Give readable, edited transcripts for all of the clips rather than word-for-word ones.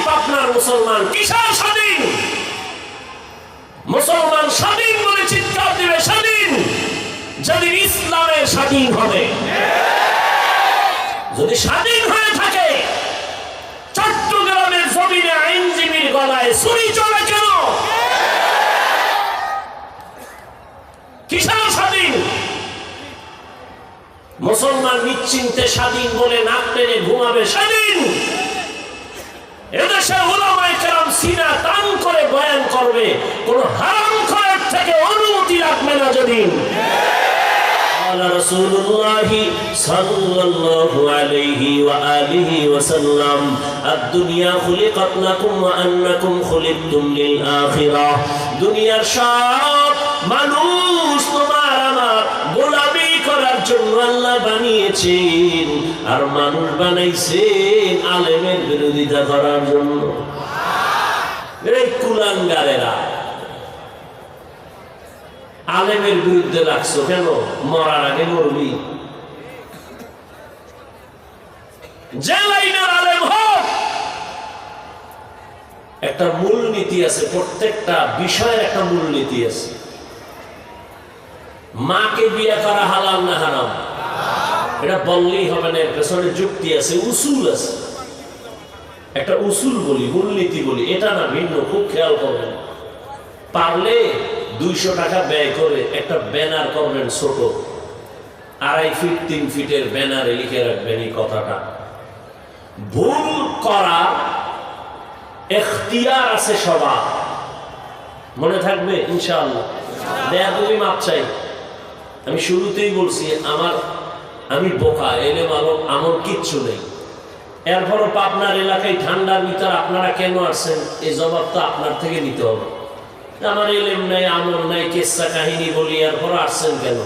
পাবনার মুসলমান কিসের স্বাধীন? মুসলমান স্বাধীন বলে চিৎকার দিবে স্বাধীন যদি ইসলামের স্বাধীন হবে। যদি স্বাধীন হয়ে থাকে, চট্টগ্রামের জমিনে আইনজীবীর গলায় ছুরি চলে কেন? কিসের স্বাধীন? মুসলমান নিশ্চিন্তে স্বাধীন বলে নাক টেনে ঘুমাবে স্বাধীন। এদেশে উলামায়ে কেরাম সিনা টান করে বয়ান করবে, কোন হারামখোরের থেকে অনুমতি রাখবে না। যদি রাসূলুল্লাহ সাল্লাল্লাহু আলাইহি ওয়া আলিহি ওয়াসাল্লাম আদ-দুনিয়া খুলিকাত লাকুম ওয়া আন্নাকুম খুলিকতুম লিল আখিরাহ, দুনিয়ার সব মানুষ তোমার আমার গোলামি করার জন্য আল্লাহ বানিয়েছেন, আর মানুষ বানাইছেন আলেমের বিরোধিতা করার জন্য। এই কুলাঙ্গারেরা আলেমের বিরুদ্ধে রাখছো কেন? মরার আগে মরবি। যে লাইনের আলেম হোক, একটা মূলনীতি আছে, প্রত্যেকটা বিষয়ের একটা মূলনীতি আছে। মাকে বিয়ে করা হালাল না হারাম এটা বললেই হবে না, এর পেছনে যুক্তি আছে, উসুল আছে। একটা উসুল বলি, মূলনীতি বলি, এটা না ভিন্ন। খুব খেয়াল করবেন, পারলে 200 টাকা ব্যয় করে একটা ব্যানার করবেন, ছোট 2.5 ফিট 3 ফিটের ব্যানারে লিখে রাখবেন এই কথাটা, ভুল করা এখতিয়ার আছে সবার। মনে থাকবে ইনশাআল্লাহ। দেয়া তুমি মাপ চাই। আমি শুরুতেই বলছি আমি বোকা, এলেম আলোক আমার কিচ্ছু নেই। এরপরও পাবনার এলাকায় ঠান্ডার ভিতর আপনারা কেন আসছেন, এই জবাবটা আপনার থেকে নিতে হবে। আমার এলেম নাই, আমল নাই, কেসা কাহিনী বলি, এরপর আসছেন কেন?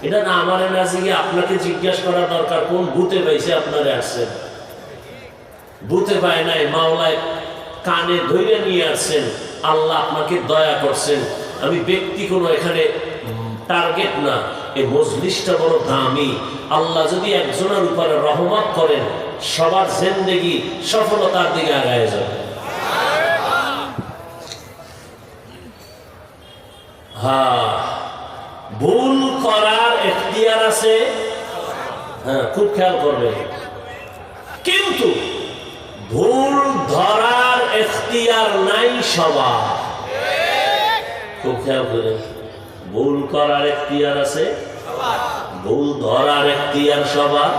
এটা না আমারে না জিজ্ঞে আপনাকে জিজ্ঞাসা করা দরকার, কোন ভূতে পাইছে আপনারে আসছেন? ভূতে পায় নাই, মাওলায় কানে ধরে নিয়ে আসছেন, আল্লাহ আপনাকে দয়া করছেন। আমি ব্যক্তি কোনো এখানে টার্গেট না, এই মজলিসটা বড় দামি। আল্লাহ যদি একজনের উপরে রহমত করেন, সবার জিন্দেগি সফলতার দিকে আগায় যাবে। হ্যাঁ, ভুল করার এখতিয়ার আছে, হ্যাঁ খুব খেয়াল করবে, কিন্তু ভুল ধরার এখতিয়ার নাই সবার। খুব খেয়াল করে, ভুল করার এখতিয়ার আছে, ভুল ধরার এখতিয়ার সবার।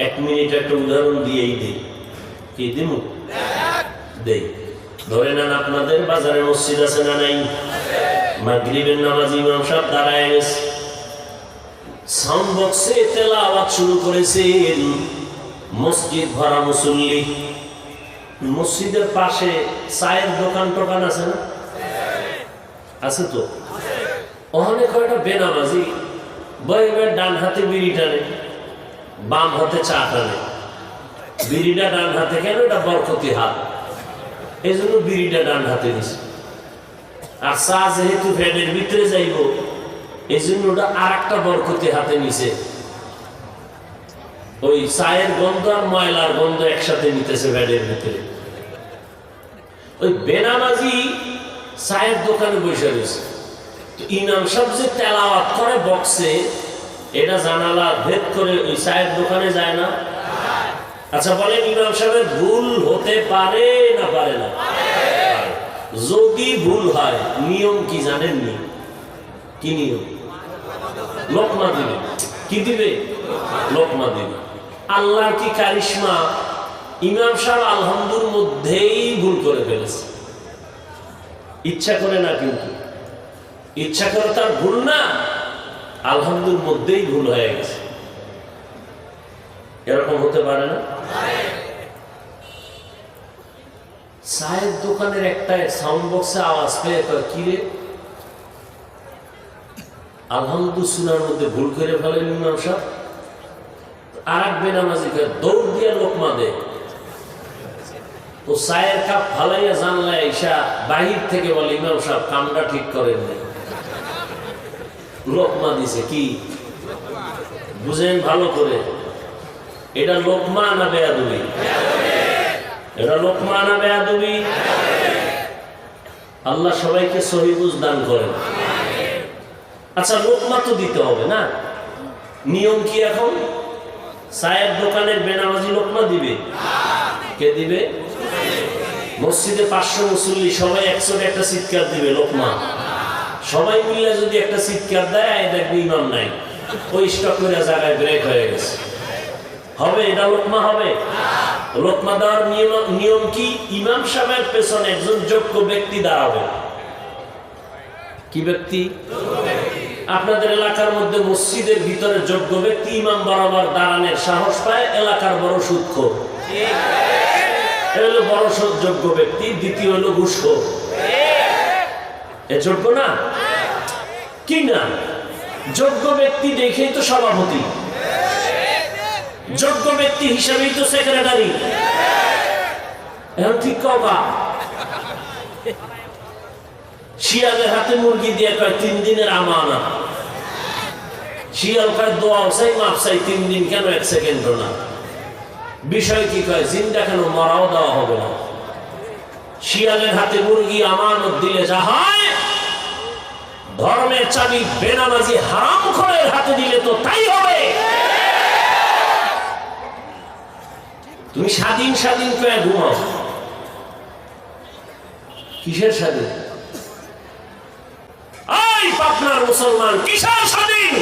1 মিনিট একটা উদাহরণ দিয়েই দিই। কি দিব? দেই। ধরে নেন আপনাদের বাজারে মসজিদ আছে না নাই? মাগরিবের নামাজ ইমাম সাহেব দাঁড়ায় গেছে, সাউন্ড বক্সে তেলাওয়াত শুরু করেছেন, মসজিদ ভরা মুসল্লি। মসজিদের পাশে চায়ের দোকান টোকান আছে না? আছে তো। ওখানে কয়টা বেনামাজি বইয়ের ডান হাতে বিড়ি টানে, বাম হাতে চা টানে। বিড়িটা ডান হাতে কেন? এটা বরকতি হাত, এই জন্য বিড়িটা ডান হাতে দিছে। আর চা যেহেতু ভ্যানের ভিতরে যাইব, এই জন্য ওটা আর একটা বরকতি হাতে নিছে। ওই চায়ের গন্ধ আর ময়লার গন্ধ একসাথে নিতেছে ভ্যানের ভিতরে। ওই বেনামাজি চায়ের দোকানে বসে রয়েছে। ইমাম সাহেব যে তেলাওয়াত করে বক্সে, এটা জানালা ভেদ করে ওই চায়ের দোকানে যায় না? আচ্ছা বলেন, ইমাম সাহেবের ভুল হতে পারে না পারে না? যদি ভুল হয় নিয়ম কি জানেননি? কি নিয়ম? লোকমা দিবে। কি দিবে? লোকমা দিবে। আল্লাহ কি কারিশমা, ইমাম সাহেব আলহামদুর মধ্যেই ভুল করে ফেলেছে, ইচ্ছা করে না, কিন্তু ইচ্ছা করে তার ভুল না, আলহামদুর মধ্যেই ভুল হয়ে গেছে। এরকম হতে পারে না? চায়ের দোকানের একটা সাউন্ড বক্সে আওয়াজ পেয়ে কি রে, আলহামদুর সুনার মধ্যে ভুল করে ফেলেন ইমাম সাহেব। আর এক বেনামাজিকে দৌড় দিয়ে লোকমা দেয়। তো চায়ের কাপ ফালাইয়া জানলা ঈশা বাহির থেকে বলে, ইমাম সাহেব কামটা ঠিক করেন নাই। লোকমা দিছে। কি বুঝেন ভালো করে, এটা লোকমা না বেয়াদবি? এটা লোকমা না বেয়াদবি? আল্লাহ সবাইকে সহি বুঝ দান করেন। আচ্ছা, লোকমা তো দিতে হবে না? নিয়ম কি এখন? চায়ের দোকানের বেনামাজি লোকমা দিবে? কে দিবে? মসজিদে 500 মুসল্লি সবাই একসাথে একটা চিৎকার দিবে লোকমা। সবাই মিলে যদি একটা চিৎকার দেয়, দেখবে ইমাম নাই, ওই স্টক করে জায়গায় ব্রেক হয়ে গেছে। হবে এটা লোকমা? হবে? লোকমা দেওয়ার নিয়ম কি? ইমাম সাহেবের পেছনে একজন যোগ্য ব্যক্তি দাঁড়াবে। কি ব্যক্তি? আপনাদের এলাকার মধ্যে মসজিদের ভিতরে যোগ্য ব্যক্তি ইমাম বরাবর দাঁড়ানোর সাহস পায় এলাকার বড় সুদখোর। হলো বড় যোগ্য ব্যক্তি। দ্বিতীয় হলো ঘুষখোর। এ যোগ্য না? কি না? যোগ্য ব্যক্তি দেখেই তো সভাপতি, যোগ্য ব্যক্তি হিসাবেই তো সেক্রেটারি। এখন ঠিক কবা? শিয়ালের হাতে মুরগি দিয়ে কয় 3 দিনের আমানত। শিয়াল কয় দোয়া চাই, মাপ চাই, 3 দিন কেন 1 সেকেন্ড না? বিষয় কি? কয় জিন্দা কেন, মরাও দেওয়া হবে না। শিয়ালের হাতে মুরগি আমানত দিলে যা হয়, ধর্মের চাবি বেনামাজি হারামখোরের হাতে দিলে তো তাই হবে। তুমি স্বাধীন স্বাধীন করে ঘুমাও। কিসের স্বাধীন? এই পাবনার মুসলমান কিসের স্বাধীন?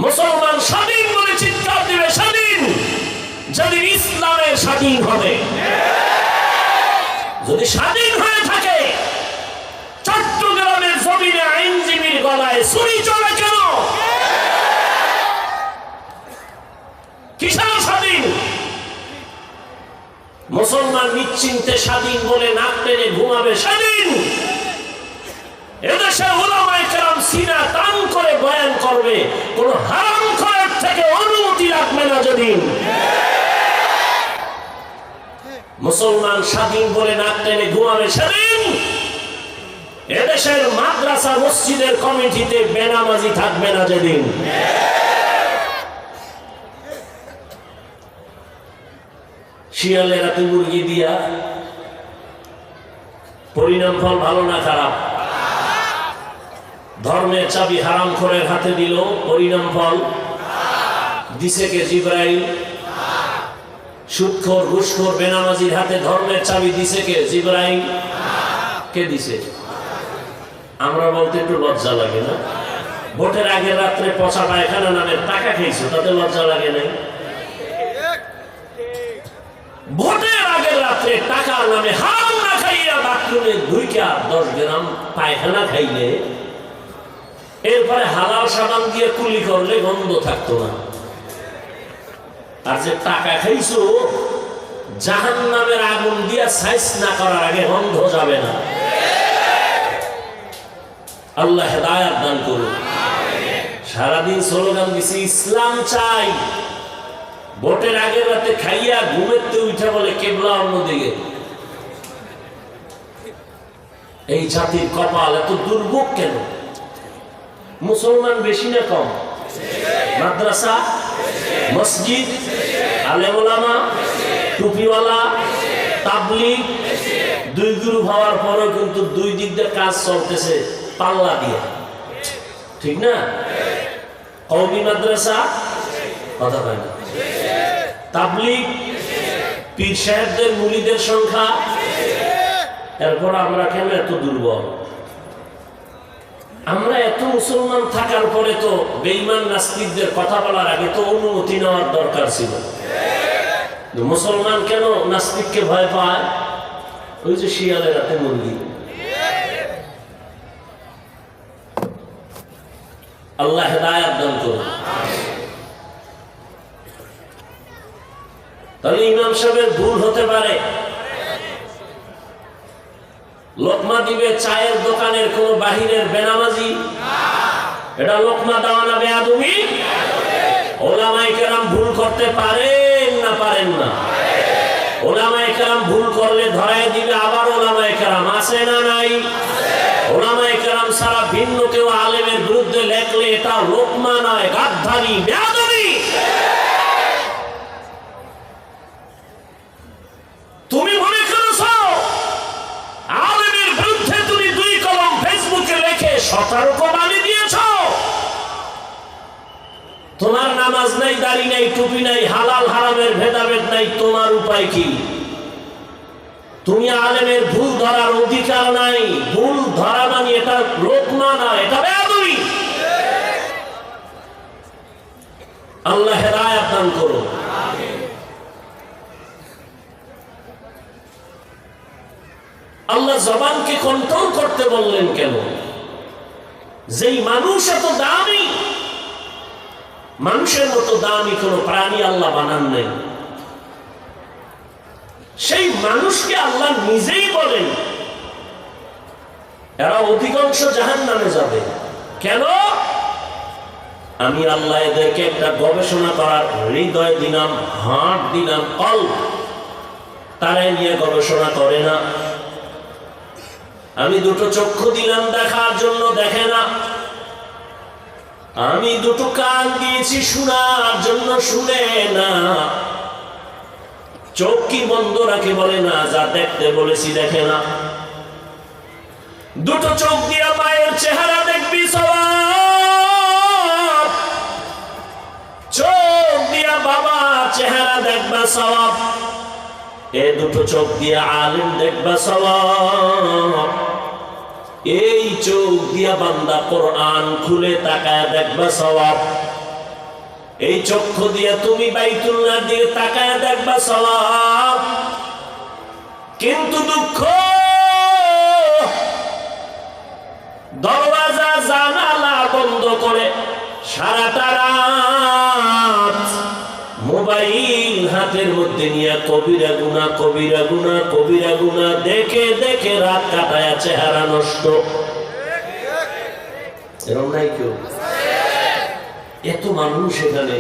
মুসলমান স্বাধীন বলে চিৎকার দিবে স্বাধীন যেদিন ইসলামের স্বাধীন হবে। যদি স্বাধীন হয়ে থাকে, চট্টগ্রামের জমিনে আইনজীবীর গলায় ছুরি চলে কেন? কিসের স্বাধীন? মুসলমান নিশ্চিন্তে স্বাধীন বলে নাক টেনে ঘুমাবে স্বাধীন। এদেশে উলামায়ে কেরাম সিনা টান করে বয়ান করবে, কোন হারামখোরের থেকে অনুমতি রাখবে না। যদি মুসলমান স্বাধীন বলে নাক টেনে ঘুমাবে স্বাধীন, এদেশের মাদ্রাসা মসজিদের কমিটিতে বেনামাজি থাকবে না। যেদিন শিয়ালের হাতে মুরগি দিয়া পরিণাম ফল ভালো না খারাপ? ধর্মের চাবি হারামখোরের হাতে দিল, পরিণাম ফল দিছে কে? জিবরাইল। সুদখোর ঘুষখোর বেনামাজির হাতে ধর্মের চাবি দিছে কে? জিবরাইল। কে দিছে? আমরা বলতে একটু লজ্জা লাগে না? ভোটের আগের রাত্রে পচা পায়খানা নামের টাকা খেয়েছো, তাতে লজ্জা লাগে নাই? ভোটের আগের রাত্রে টাকার নামে হারাম না খাইয়া বাথরুমে ঢুইকা 10 গ্রাম পায়খানা খাইলে, এরপরে হালাল সাবান দিয়ে কুলি করলে গন্ধ থাকতো না। আর যে টাকা খাইছো, জাহান্নামের আগুন দিয়া সাইজ না করার আগে গন্ধ যাবে না। আল্লাহ হেদায়েত দান করুন। সারাদিন স্লোগান দিছি ইসলাম চাই, ভোটের আগের রাতে খাইয়া ঘুমেতে উঠে বলে কেবলা অন্যদিকে। এই জাতির কপাল এত দুর্ভোগ কেন? মুসলমান বেশি না কম? মাদ্রাসা, মসজিদ, আলেম ওলামা, টুপিওয়ালা, তাবলীগ, 2 গ্রুপ হওয়ার পরেও কিন্তু 2 দিক দিয়ে কাজ চলতেছে পাল্লা দিয়ে। ঠিক না? কওমি মাদ্রাসা কথা হয় না, তাবলীগ, পীর সাহেবদের মুরিদের সংখ্যা। এরপর আমরা কেন এত দুর্বল? আমরা এত মুসলমান থাকার পরে তো বেঈমান নাস্তিকদের কথা বলার আগে তো অনুমতি নেওয়ার দরকার ছিল। মুসলমান কেন নাস্তিককে ভয় পায়? ওই যে শিয়ালের হাতে মুরগি। আল্লাহ হেদায়েত দান করুন। তাহলে ইমাম সাহেবের ভুল হতে পারে। লোকমা দিবে চায়ের দোকানের কোন বাহিরের বেনামাজি? এটা লোকমা দেওয়া না বেয়াদবি? ওলামায়ে কেরাম ভুল করতে পারেন না পারেন না? ওলামায়ে কেরাম ভুল করলে ধরায় দিবে আবার ওলামায়ে কেরাম আছে না নাই? ওলামায়ে কেরাম ছাড়া ভিন্ন কেউ আলেমের বিরুদ্ধে লেখলে এটা লোকমা নয়, গাদ্দারি, বেয়াদবি। টুপি নাই, হালাল হারামের ভেদাভেদ নাই, তোমার উপায় কি? তুমি আলেমের ভুল ধরার অধিকার নাই। ভুল ধরা মানে এটা লোকমা না, এটা বেয়াদবি। আল্লাহ হেদায়েত দান করুন। আল্লাহ জবানকে কন্ট্রোল করতে বললেন কেন? যেই মানুষ এত দামি, মানুষের মতো দামি কোন প্রাণী আল্লাহ বানান নাই। সেই মানুষকে আল্লাহ নিজেই বলেন এরা অধিকাংশ জাহান্নামে যাবে। কেন? আমি আল্লাহ এদেরকে একটা গবেষণা করার হৃদয় দিলাম, হাত দিলাম, কল্প, তারাই নিয়ে গবেষণা করে না। আমি দুটো চক্ষু দিলাম দেখার জন্য, দেখে না। আমি দুটো কান দিয়েছি শোনার জন্য, শুনে না। চোখ কি বন্ধ রাখে? বলে না। যা দেখতে বলেছি দেখে না। দুটো চোখ দিয়া মায়ের চেহারা দেখবি সওয়াব, চোখ দিয়া বাবা চেহারা দেখবা সওয়াব, এ দুটো চোখ দিয়া আলেম দেখবা সওয়াব, এই চোখ দিয়া বান্দা কোরআন খুলে তাকায় দেখবা সওয়াব, এই চক্ষু দিয়ে তুমি বাইতুল্লাহ দিয়ে তাকায় দেখবা সওয়াব। কিন্তু দুঃখ, দরওয়াজা জানালা বন্ধ করে সারাটা রাত মোবাইল হাতের মধ্যে নিয়ে কবিরা গুনাহ, কবিরা গুনাহ, কবিরা গুনাহ দেখে দেখে রাত কাটায়, চেহারা নষ্ট। এরকম নাই কেউ? এত মানুষ এখানে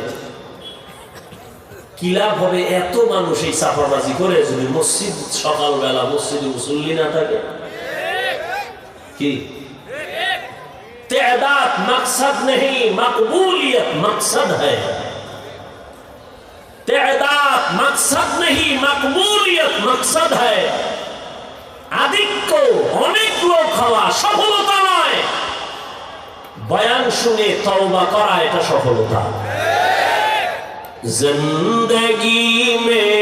কি লাভ হবে? এত মানুষ এই চাপাবাজি করে যদি মসজিদ সকালবেলা মসজিদে মুসল্লি না থাকে? কি तेदाद मकसद नहीं, मकबूलियत मकसद है। तेदाद मकसद नहीं, मकबूलियत मकसद है। आधिक्य अनेक लोक हवा सफलता नয়, बयान শুনে तौबा करा এটা সফলতা। जिंदगी में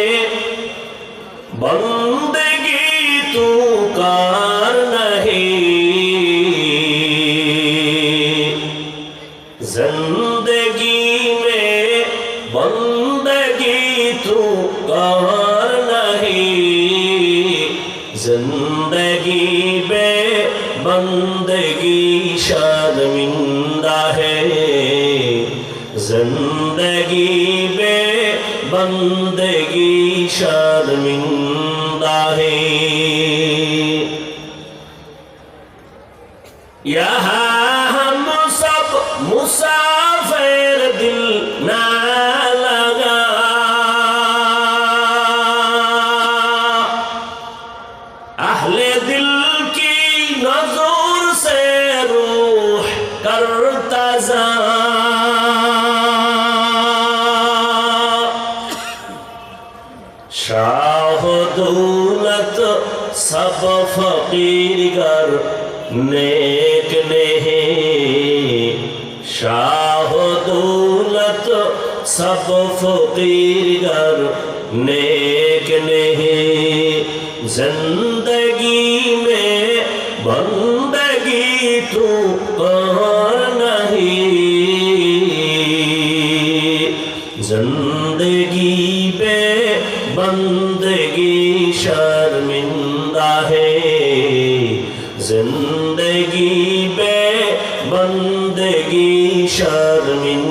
बंदगी तू कर नहीं, जिंदगी में बंदगी तू कर नहीं, जिंदगी बे बंदगी शर्मिंदा है, जिंदगी बे बंदगी शर्मिंदा है। यहाँ हम सब मुसाफिर दिल ना लगा, अहले दिल की नजर से रूह करता जा, शाह दौलत सब फकीर गर नेक नहीं, शाह दौलत सब फकीर गर नेक नहीं, जिंदगी में बंदगी तू कर नहीं, जिंदगी में बंदगी शर्मिंदा है, जिंदगी में बंदगी शर्मिंदा